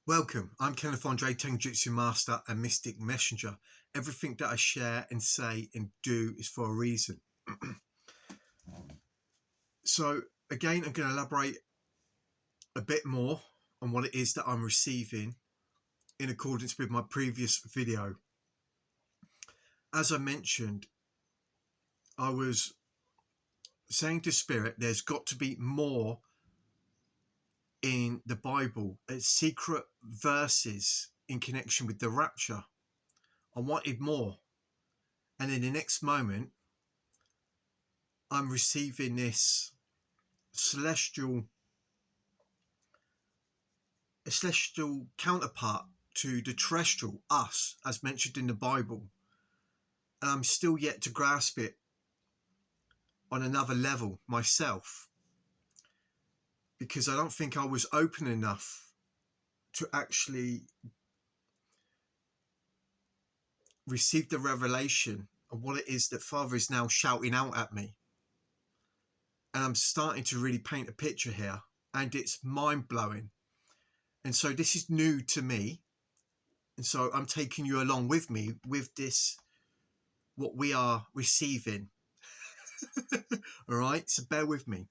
Welcome, I'm Kenneth Tenjutsu Master and Mystic Messenger. Everything that I share and say and do is for a reason. So again, I'm going to elaborate a bit more on what it is that I'm receiving in accordance with my previous video. As I mentioned, I was saying to Spirit, there's got to be more in the Bible, secret verses in connection with the rapture. I wanted more. And in the next moment, I'm receiving this celestial counterpart to the terrestrial, us, as mentioned in the Bible. And I'm still yet to grasp it on another level myself, because I don't think I was open enough to actually receive the revelation of what it is that Father is now shouting out at me. And I'm starting to really paint a picture here, and it's mind-blowing. And so this is new to me. And so I'm taking you along with me with this, what we are receiving. All right, so bear with me.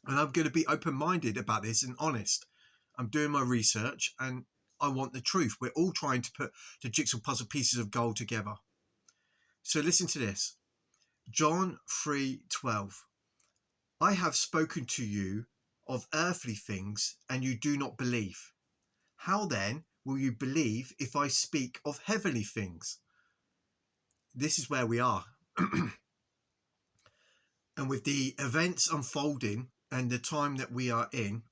And I'm going to be open-minded about this and honest. I'm doing my research and I want the truth. We're all trying to put the jigsaw puzzle pieces of gold together. So listen to this. John 3:12. I have spoken to you of earthly things and you do not believe. How then will you believe if I speak of heavenly things? This is where we are. And with the events unfolding and the time that we are in,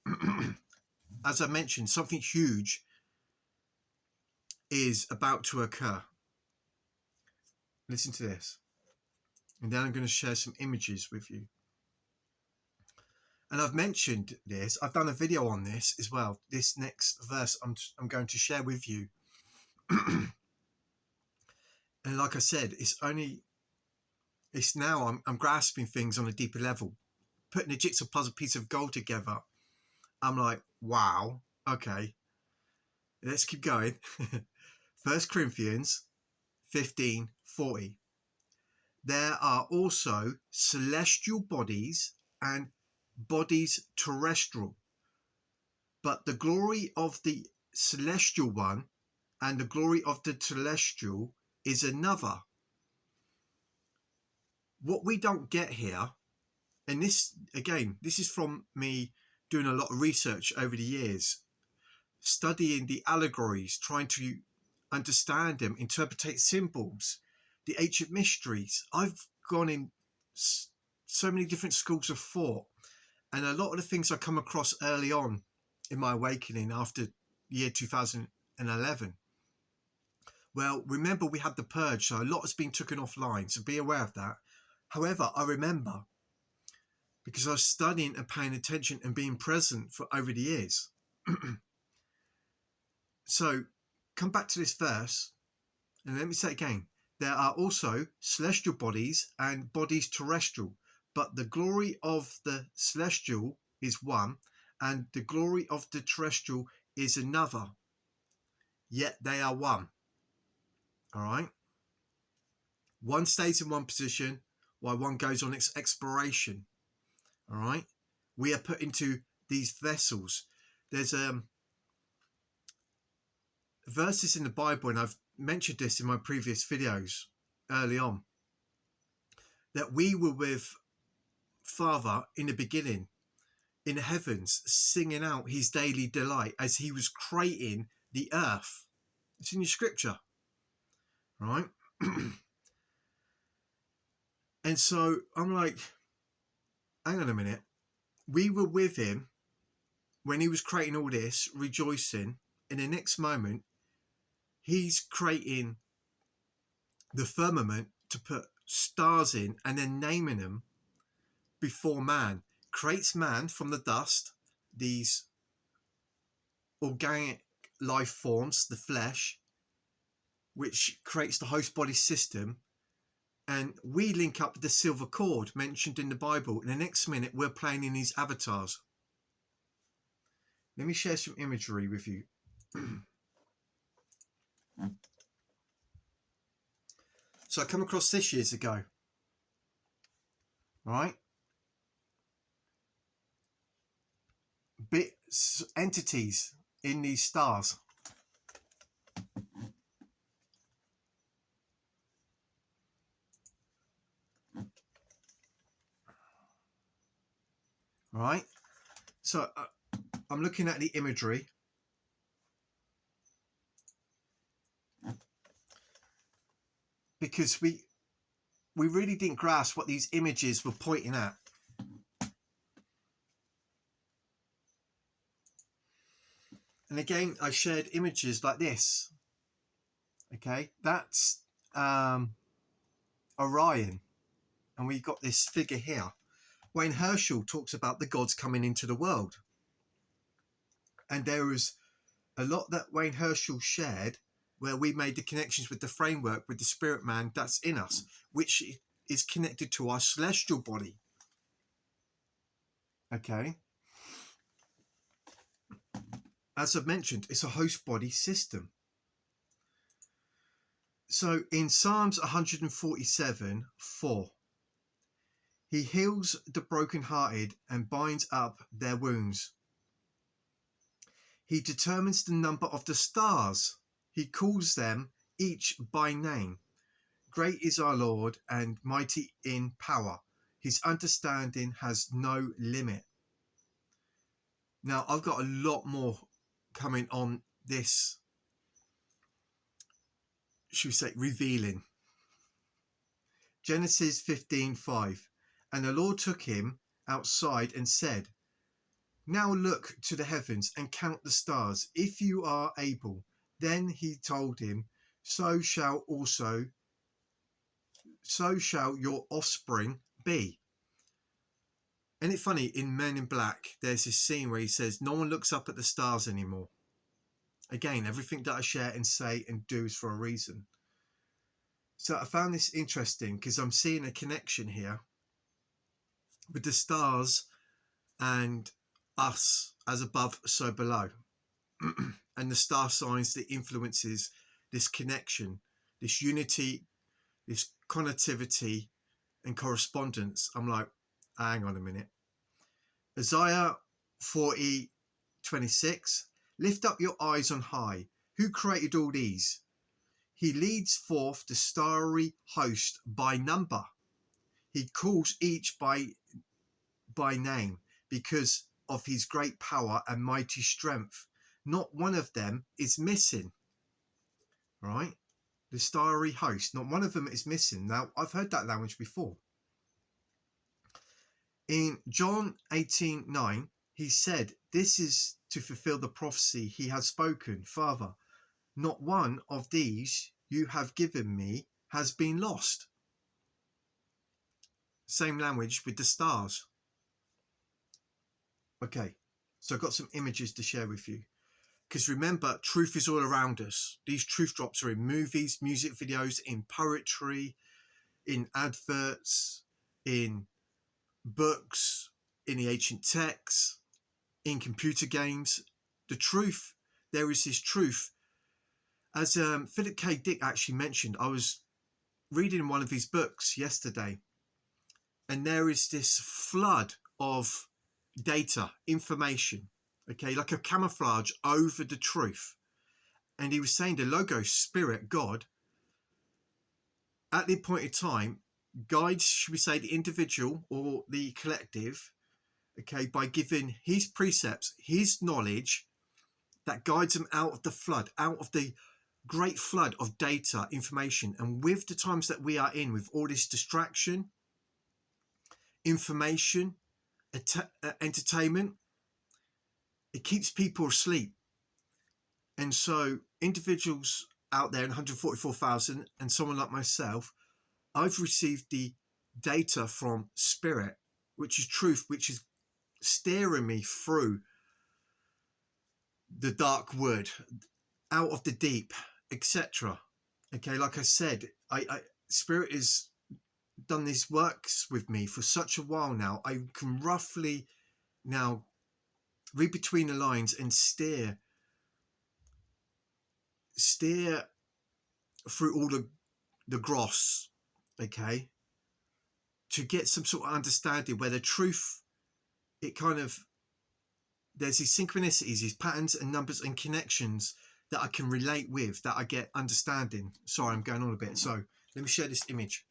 as I mentioned, something huge is about to occur. Listen to this. And then I'm going to share some images with you. And I've mentioned this. I've done a video on this as well. This next verse I'm going to share with you. And like I said, it's now I'm grasping things on a deeper level. Putting a jigsaw puzzle piece of gold together. I'm like, wow, okay. Let's keep going. 1 Corinthians 15:40. There are also celestial bodies and bodies terrestrial, but the glory of the celestial one and the glory of the terrestrial is another. What we don't get here, and this again, this is from me doing a lot of research over the years, studying the allegories, trying to understand them, interpret symbols, the ancient mysteries. I've gone in so many different schools of thought, and a lot of the things I come across early on in my awakening after the year 2011. Well, remember we had the purge, so a lot has been taken offline, so be aware of that. However, I remember because I was studying and paying attention and being present for over the years. So come back to this verse and let me say it again. There are also celestial bodies and bodies terrestrial, but the glory of the celestial is one and the glory of the terrestrial is another. Yet they are one. All right. One stays in one position while one goes on its exploration. All right. We are put into these vessels. There's verses in the Bible, and I've mentioned this in my previous videos early on, that we were with Father in the beginning in the heavens, singing out his daily delight as he was creating the earth. It's in your scripture, right? And so I'm like, hang on a minute. We were with him when he was creating all this, rejoicing. In the next moment, he's creating the firmament to put stars in and then naming them before man. Creates man from the dust, these organic life forms, the flesh, which creates the host body system. And we link up with the silver cord mentioned in the Bible. In the next minute, we're playing in these avatars. Let me share some imagery with you. So I come across this years ago, right? Bits, entities in these stars. Right? So I'm looking at the imagery. Because we really didn't grasp what these images were pointing at. And again, I shared images like this. Okay, that's Orion. And we got this figure here. Wayne Herschel talks about the gods coming into the world. And there was a lot that Wayne Herschel shared where we made the connections with the framework, with the spirit man that's in us, which is connected to our celestial body. Okay. As I've mentioned, it's a host body system. So in Psalms 147:4, he heals the brokenhearted and binds up their wounds. He determines the number of the stars. He calls them each by name. Great is our Lord and mighty in power. His understanding has no limit. Now, I've got a lot more coming on this, should we say, revealing. Genesis 15:5. And the Lord took him outside and said, now look to the heavens and count the stars, if you are able. Then he told him, so shall your offspring be. And it's funny, in Men in Black, there's this scene where he says, no one looks up at the stars anymore. Again, everything that I share and say and do is for a reason. So I found this interesting because I'm seeing a connection here with the stars and us, as above, so below. And the star signs that influences this connection, this unity, this connectivity and correspondence. I'm like, hang on a minute. Isaiah 40:26. Lift up your eyes on high. Who created all these? He leads forth the starry host by number. He calls each by name because of his great power and mighty strength. Not one of them is missing. Right? The starry host, not one of them is missing. Now, I've heard that language before. In John 18:9, he said, this is to fulfill the prophecy he has spoken. Father, not one of these you have given me has been lost. Same language with the stars. Okay, so I've got some images to share with you. Because remember, truth is all around us. These truth drops are in movies, music videos, in poetry, in adverts, in books, in the ancient texts, in computer games. The truth, there is this truth. As Philip K. Dick actually mentioned, I was reading one of his books yesterday, and there is this flood of data, information, okay, like a camouflage over the truth. And he was saying the Logos, Spirit, God, at the appointed time, guides, should we say, the individual or the collective, okay, by giving his precepts, his knowledge that guides them out of the flood, out of the great flood of data, information. And with the times that we are in, with all this distraction, information, entertainment, it keeps people asleep. And so individuals out there in 144,000 and someone like myself, I've received the data from Spirit, which is truth, which is steering me through the dark wood, out of the deep, etc. Okay, like I said, Spirit has done these works with me for such a while now. I can roughly now read between the lines and steer steer through all the gross, okay, to get some sort of understanding where the truth, it kind of, there's these synchronicities, these patterns and numbers and connections that I can relate with, that I get understanding. Sorry, I'm going on a bit. So let me share this image.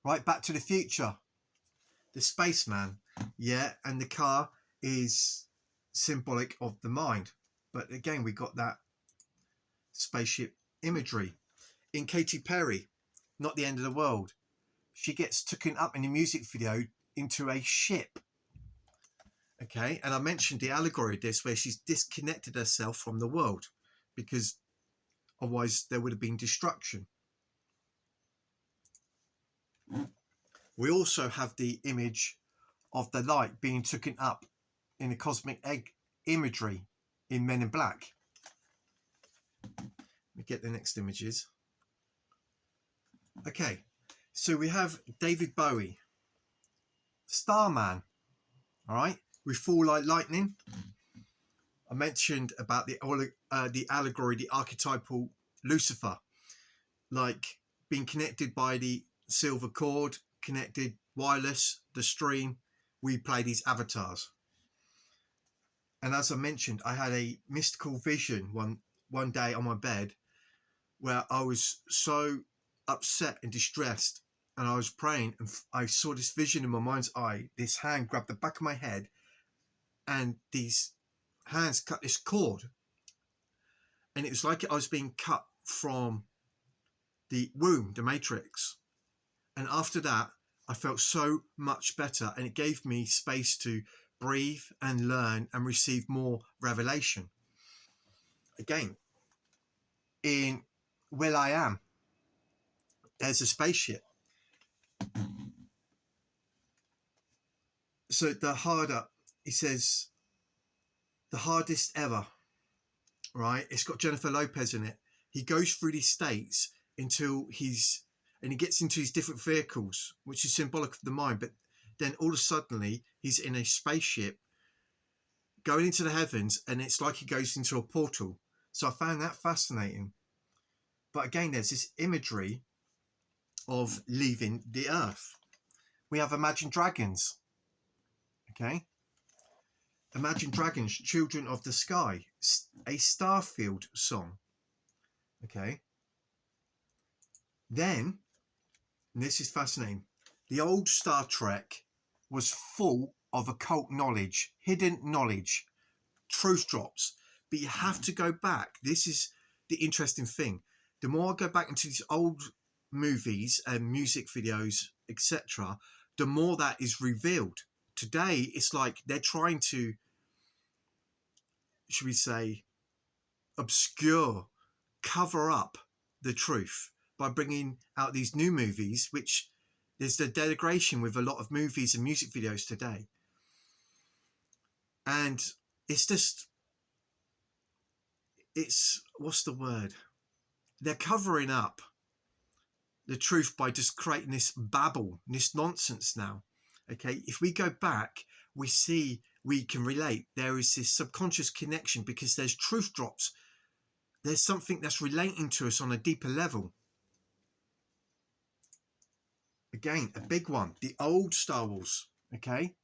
Right, Back to the Future. The spaceman, yeah, and the car is symbolic of the mind. But again, we got that spaceship imagery. In Katy Perry, Not the End of the World, she gets taken up in a music video into a ship. Okay, and I mentioned the allegory of this, where she's disconnected herself from the world, because otherwise there would have been destruction. We also have the image of the light being taken up in the cosmic egg imagery in Men in Black. Let me get the next images. Okay, so we have David Bowie, Starman, all right, with Fall Like Lightning. I mentioned about the allegory, the archetypal Lucifer, like being connected by the silver cord, connected wireless, the stream. We play these avatars. And as I mentioned, I had a mystical vision one day on my bed where I was so upset and distressed, and I was praying, and I saw this vision in my mind's eye. This hand grabbed the back of my head, and these hands cut this cord, and it was like I was being cut from the womb, the matrix. And after that, I felt so much better, and it gave me space to breathe and learn and receive more revelation. Again, in Will I Am, there's a spaceship. So he says, the hardest ever, right? It's got Jennifer Lopez in it. He goes through these states until he gets into these different vehicles, which is symbolic of the mind. But then all of a sudden, he's in a spaceship going into the heavens, and it's like he goes into a portal. So I found that fascinating. But again, there's this imagery of leaving the earth. We have Imagine Dragons. Okay. Imagine Dragons, Children of the Sky, a Starfield song. Okay. Then, and this is fascinating, the old Star Trek was full of occult knowledge, hidden knowledge, truth drops. But you have to go back. This is the interesting thing. The more I go back into these old movies and music videos, etc., the more that is revealed. Today, it's like they're trying to, should we say, obscure, cover up the truth by bringing out these new movies, which there's the denigration with a lot of movies and music videos today. And it's what's the word? They're covering up the truth by just creating this babble, this nonsense now. Okay, if we go back, we see we can relate. There is this subconscious connection because there's truth drops. There's something that's relating to us on a deeper level. Again, a big one, the old Star Wars, okay?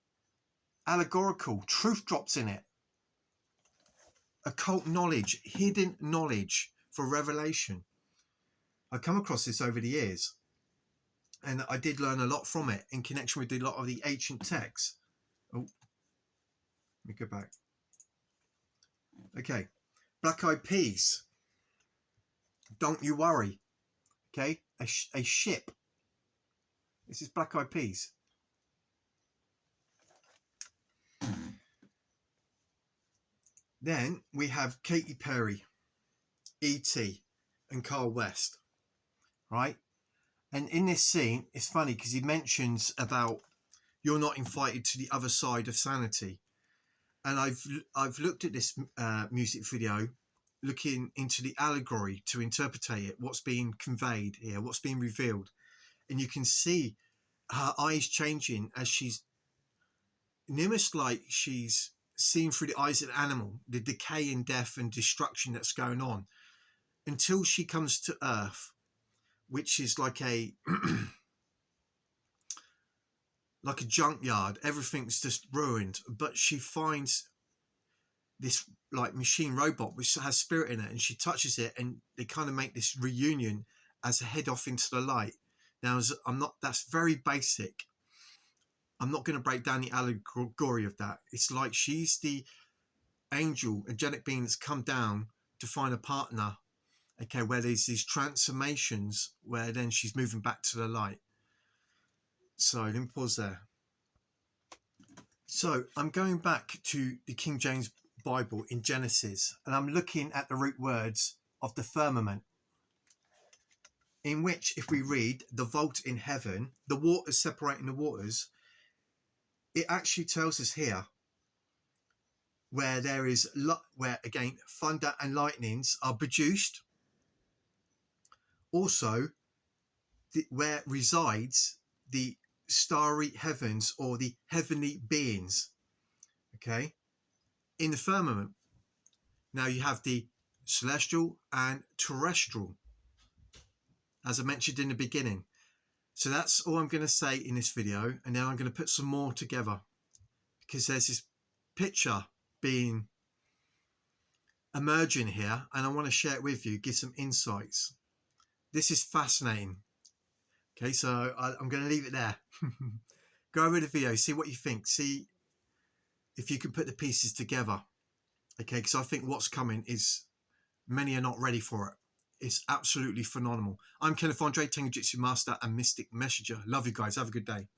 Allegorical, truth drops in it. Occult knowledge, hidden knowledge for revelation. I come across this over the years, and I did learn a lot from it in connection with a lot of the ancient texts. Oh, let me go back. Okay, Black Eyed Peas, Don't You Worry. Okay, a ship. This is Black Eyed Peas. Then we have Katy Perry, E.T. and Carl West, right? And in this scene, it's funny because he mentions about you're not invited to the other side of sanity. And I've looked at this music video, looking into the allegory to interpret it, what's being conveyed here, what's being revealed. And you can see her eyes changing as she's almost like she's seeing through the eyes of an animal, the decay and death and destruction that's going on, until she comes to Earth, which is like a like a junkyard. Everything's just ruined, but she finds this like machine robot which has spirit in it, and she touches it, and they kind of make this reunion as a head off into the light. Now, that's very basic. I'm not going to break down the allegory of that. It's like she's the angel, angelic being that's come down to find a partner, okay, where there's these transformations where then she's moving back to the light. So let me pause there. So I'm going back to the King James Bible in Genesis, and I'm looking at the root words of the firmament, in which, if we read the vault in heaven, the waters separating the waters, it actually tells us here where there is, where again, thunder and lightnings are produced. Also, where resides the starry heavens, or the heavenly beings, okay, in the firmament. Now you have the celestial and terrestrial, as I mentioned in the beginning. So that's all I'm going to say in this video, and then I'm going to put some more together, because there's this picture being emerging here, and I want to share it with you, give some insights. This is fascinating. Okay, so I'm going to leave it there. Go over the video, see what you think, see if you can put the pieces together. Okay, because I think what's coming is, many are not ready for it. It's absolutely phenomenal. I'm Kenneth Andre, Tengu Jitsu Master and Mystic Messenger. Love you guys. Have a good day.